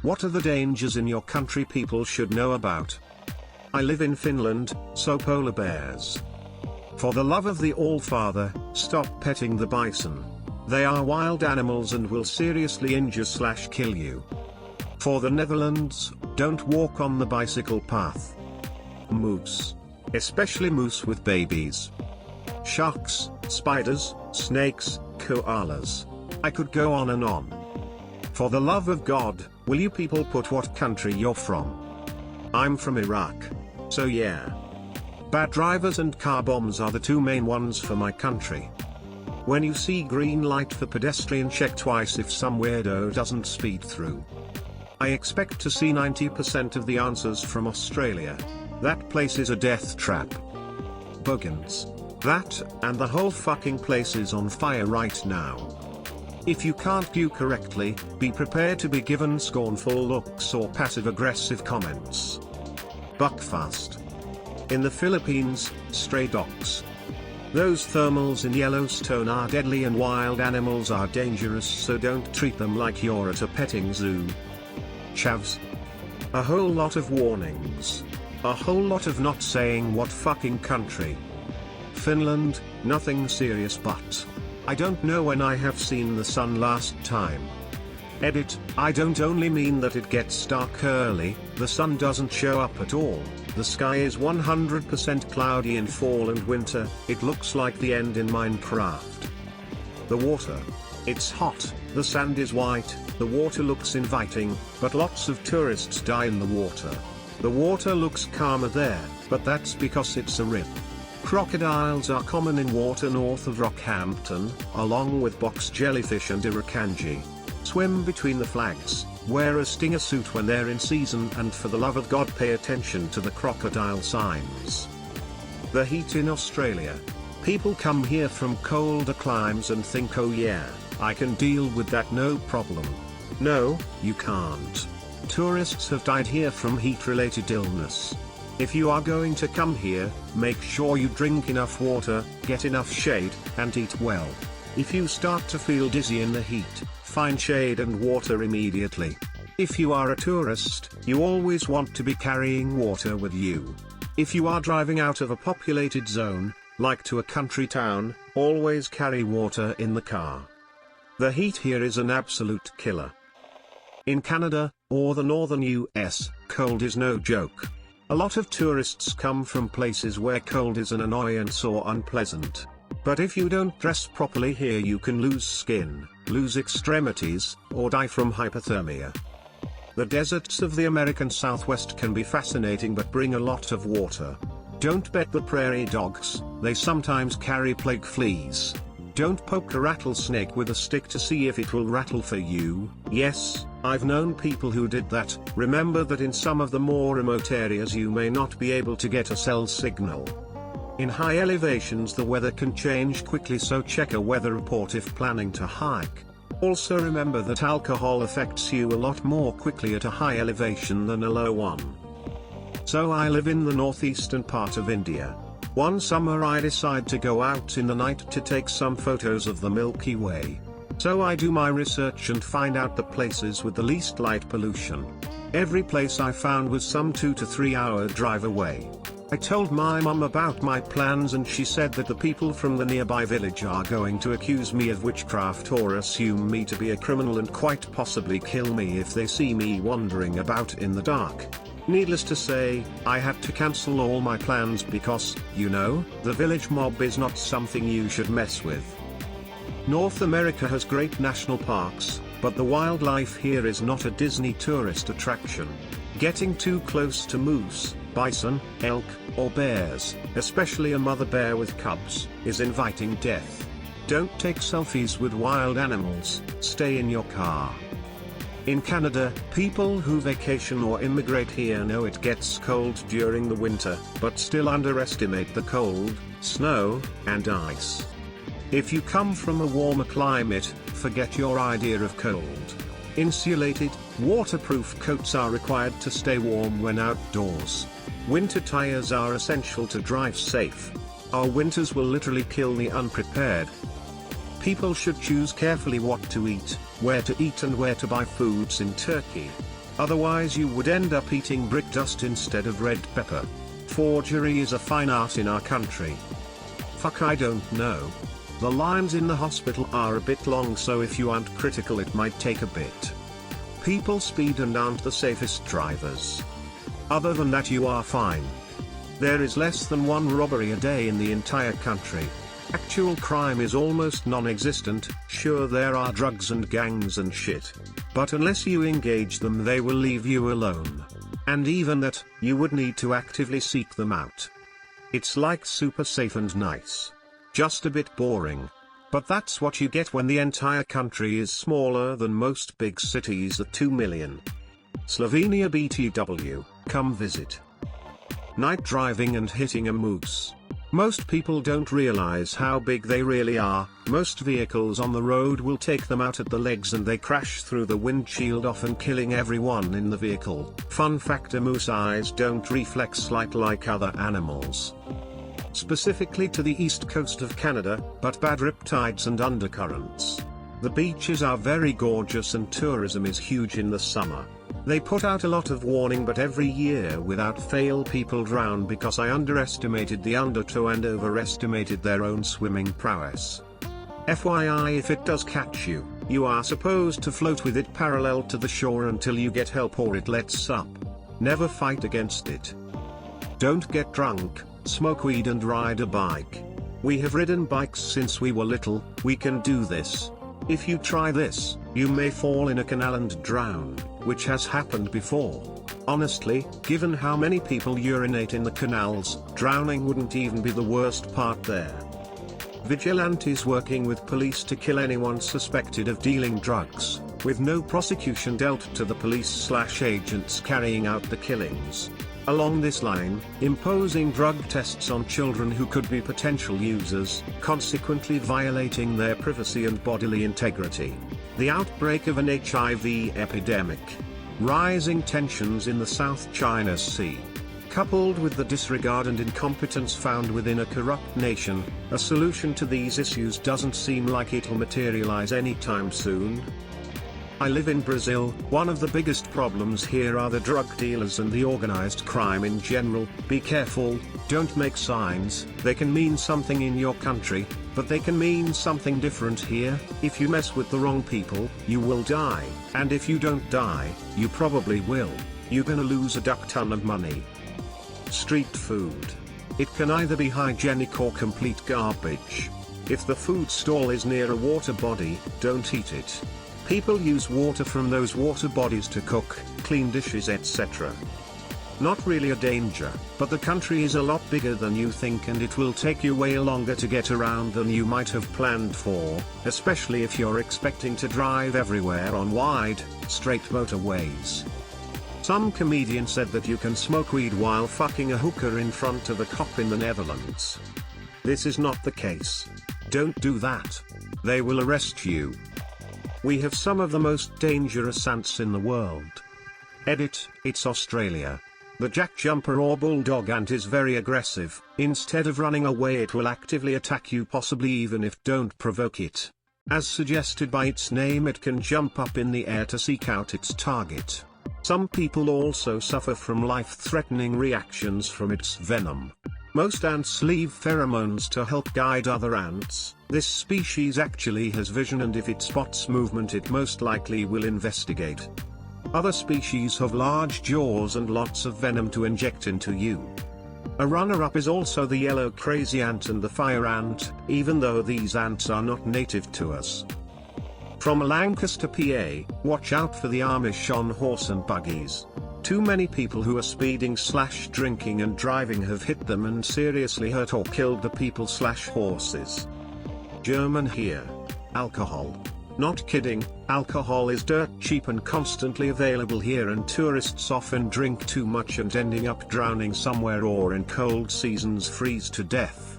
What are the dangers in your country people should know about? I live in Finland, so polar bears. For the love of the All-Father, stop petting the bison. They are wild animals and will seriously injure/kill you. For the Netherlands, don't walk on the bicycle path. Moose. Especially moose with babies. Sharks, spiders, snakes, koalas. I could go on and on. For the love of God, will you people put what country you're from? I'm from Iraq. So yeah. Bad drivers and car bombs are the two main ones for my country. When you see green light for pedestrian, check twice if some weirdo doesn't speed through. I expect to see 90% of the answers from Australia. That place is a death trap. Buggins. That, and the whole fucking place is on fire right now. If you can't view correctly, be prepared to be given scornful looks or passive-aggressive comments. Buckfast. In the Philippines, stray dogs. Those thermals in Yellowstone are deadly and wild animals are dangerous, so don't treat them like you're at a petting zoo. Chavs. A whole lot of warnings. A whole lot of not saying what fucking country. Finland, nothing serious but I don't know when I have seen the sun last time. Edit, I don't only mean that it gets dark early, the sun doesn't show up at all, the sky is 100% cloudy in fall and winter, it looks like the end in Minecraft. The water. It's hot, the sand is white, the water looks inviting, but lots of tourists die in the water. The water looks calmer there, but that's because it's a rip. Crocodiles are common in water north of Rockhampton, along with box jellyfish and irukandji. Swim between the flags, wear a stinger suit when they're in season, and for the love of God pay attention to the crocodile signs. The heat in Australia. People come here from colder climes and think, oh yeah, I can deal with that no problem. No, you can't. Tourists have died here from heat-related illness. If you are going to come here, make sure you drink enough water, get enough shade, and eat well. If you start to feel dizzy in the heat, find shade and water immediately. If you are a tourist, you always want to be carrying water with you. If you are driving out of a populated zone, like to a country town, always carry water in the car. The heat here is an absolute killer. In Canada, or the northern US, cold is no joke. A lot of tourists come from places where cold is an annoyance or unpleasant. But if you don't dress properly here, you can lose skin, lose extremities, or die from hypothermia. The deserts of the American Southwest can be fascinating but bring a lot of water. Don't bet the prairie dogs, they sometimes carry plague fleas. Don't poke a rattlesnake with a stick to see if it will rattle for you. Yes, I've known people who did that. Remember that in some of the more remote areas you may not be able to get a cell signal. In high elevations the weather can change quickly, so check a weather report if planning to hike. Also remember that alcohol affects you a lot more quickly at a high elevation than a low one. So I live in the northeastern part of India. One summer I decide to go out in the night to take some photos of the Milky Way. So I do my research and find out the places with the least light pollution. Every place I found was some 2 to 3 hour drive away. I told my mum about my plans and she said that the people from the nearby village are going to accuse me of witchcraft or assume me to be a criminal and quite possibly kill me if they see me wandering about in the dark. Needless to say, I had to cancel all my plans because, you know, the village mob is not something you should mess with. North America has great national parks, but the wildlife here is not a Disney tourist attraction. Getting too close to moose, bison, elk, or bears, especially a mother bear with cubs, is inviting death. Don't take selfies with wild animals, stay in your car. In Canada, people who vacation or immigrate here know it gets cold during the winter, but still underestimate the cold, snow, and ice. If you come from a warmer climate, forget your idea of cold. Insulated, waterproof coats are required to stay warm when outdoors. Winter tires are essential to drive safe. Our winters will literally kill the unprepared. People should choose carefully what to eat, where to eat and where to buy foods in Turkey. Otherwise you would end up eating brick dust instead of red pepper. Forgery is a fine art in our country. Fuck, I don't know. The lines in the hospital are a bit long, so if you aren't critical it might take a bit. People speed and aren't the safest drivers. Other than that you are fine. There is less than one robbery a day in the entire country. Actual crime is almost non-existent. Sure, there are drugs and gangs and shit, but unless you engage them they will leave you alone. And even that, you would need to actively seek them out. It's like super safe and nice. Just a bit boring. But that's what you get when the entire country is smaller than most big cities at 2 million. Slovenia BTW, come visit. Night driving and hitting a moose. Most people don't realize how big they really are. Most vehicles on the road will take them out at the legs and they crash through the windshield, often killing everyone in the vehicle. Fun fact: a moose eyes don't reflex light like other animals. Specifically to the east coast of Canada, but bad riptides and undercurrents. The beaches are very gorgeous and tourism is huge in the summer. They put out a lot of warning, but every year without fail people drown because I underestimated the undertow and overestimated their own swimming prowess. FYI, if it does catch you, you are supposed to float with it parallel to the shore until you get help or it lets up. Never fight against it. Don't get drunk, smoke weed and ride a bike. We have ridden bikes since we were little. We can do this. If you try this, you may fall in a canal and drown, which has happened before. Honestly, given how many people urinate in the canals, drowning wouldn't even be the worst part there. Vigilantes working with police to kill anyone suspected of dealing drugs, with no prosecution dealt to the police/agents carrying out the killings. Along this line, imposing drug tests on children who could be potential users, consequently violating their privacy and bodily integrity. The outbreak of an HIV epidemic. Rising tensions in the South China Sea. Coupled with the disregard and incompetence found within a corrupt nation, a solution to these issues doesn't seem like it'll materialize anytime soon. I live in Brazil. One of the biggest problems here are the drug dealers and the organized crime in general. Be careful, don't make signs. They can mean something in your country, but they can mean something different here. If you mess with the wrong people, you will die, and if you don't die, you probably will. You're gonna lose a duck ton of money. Street food. It can either be hygienic or complete garbage. If the food stall is near a water body, don't eat it. People use water from those water bodies to cook, clean dishes, etc. Not really a danger, but the country is a lot bigger than you think and it will take you way longer to get around than you might have planned for, especially if you're expecting to drive everywhere on wide, straight motorways. Some comedian said that you can smoke weed while fucking a hooker in front of a cop in the Netherlands. This is not the case. Don't do that. They will arrest you. We have some of the most dangerous ants in the world. Edit, it's Australia. The jack jumper or bulldog ant is very aggressive. Instead of running away it will actively attack you, possibly even if don't provoke it. As suggested by its name, it can jump up in the air to seek out its target. Some people also suffer from life-threatening reactions from its venom. Most ants leave pheromones to help guide other ants. This species actually has vision, and if it spots movement it most likely will investigate. Other species have large jaws and lots of venom to inject into you. A runner-up is also the yellow crazy ant and the fire ant, even though these ants are not native to us. From Lancaster, PA, watch out for the Amish on horse and buggies. Too many people who are speeding/drinking and driving have hit them and seriously hurt or killed the people/horses. German here. Alcohol. Not kidding, alcohol is dirt cheap and constantly available here, and tourists often drink too much and ending up drowning somewhere or in cold seasons freeze to death.